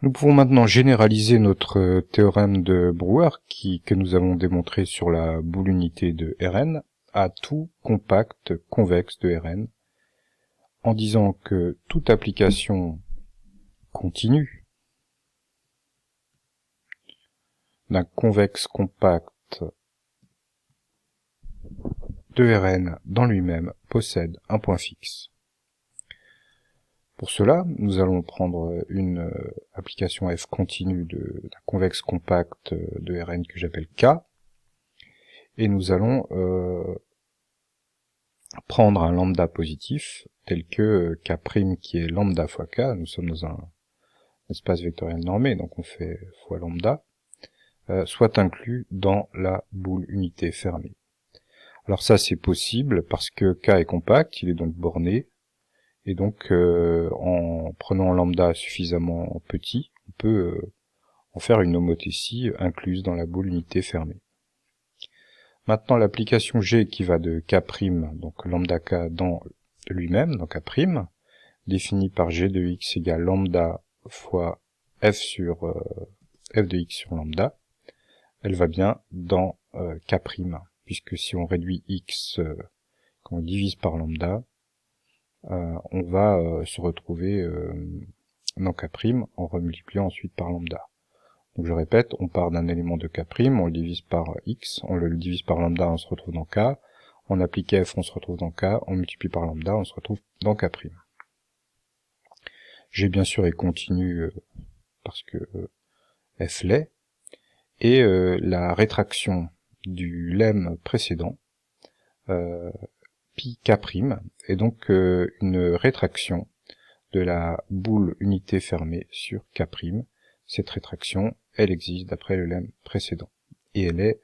Nous pouvons maintenant généraliser notre théorème de Brouwer que nous avons démontré sur la boule unité de Rn à tout compact convexe de Rn en disant que toute application continue d'un convexe compact de Rn dans lui-même possède un point fixe. Pour cela, nous allons prendre une application f continue d'un convexe compact de Rn que j'appelle K, et nous allons prendre un lambda positif, tel que K' qui est lambda fois K, nous sommes dans un espace vectoriel normé, donc on fait fois lambda, soit inclus dans la boule unité fermée. Alors ça c'est possible parce que K est compact, il est donc borné, et donc en prenant lambda suffisamment petit, on peut en faire une homothétie incluse dans la boule unité fermée. Maintenant l'application G qui va de K', donc lambda K dans lui-même, donc K', définie par G de X égale lambda fois F de X sur lambda, elle va bien dans K', puisque si on réduit X, quand on divise par lambda, on va se retrouver dans K' en remultipliant ensuite par lambda. Donc je répète, on part d'un élément de K', on le divise par X, on le divise par lambda, on se retrouve dans K, on applique F, on se retrouve dans K, on multiplie par lambda, on se retrouve dans K'. G bien sûr est continu parce que F l'est, et la rétraction du lemme précédent, pi K', est donc une rétraction de la boule unité fermée sur K'. Cette rétraction, elle existe d'après le lemme précédent, et elle est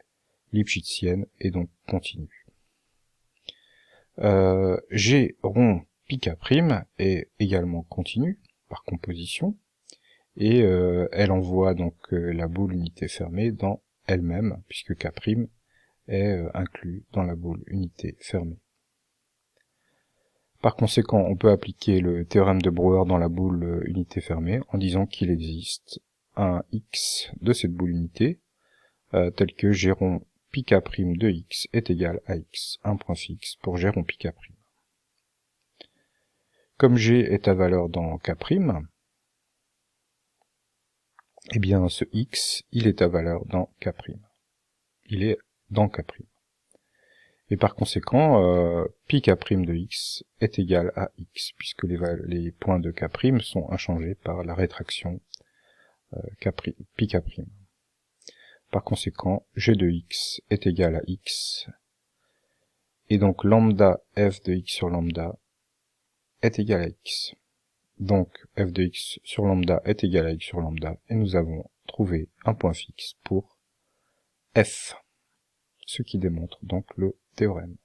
lipschitzienne et donc continue. G rond pi K' est également continue par composition, et elle envoie donc la boule unité fermée dans elle-même, puisque K' est inclus dans la boule unité fermée. Par conséquent, on peut appliquer le théorème de Brouwer dans la boule unité fermée en disant qu'il existe un X de cette boule unité, tel que G rond pi K' de X est égal à X, un point fixe pour G rond pi K'. Comme G est à valeur dans K', eh bien ce X, il est à valeur dans K'. Il est dans K'. Et par conséquent, pi K' de X est égal à X, puisque les points de K' sont inchangés par la rétraction pi K'. Par conséquent, G de X est égal à X, et donc lambda f de X sur lambda est égal à X. Donc f de X sur lambda est égal à X sur lambda, et nous avons trouvé un point fixe pour F, ce qui démontre donc le théorème.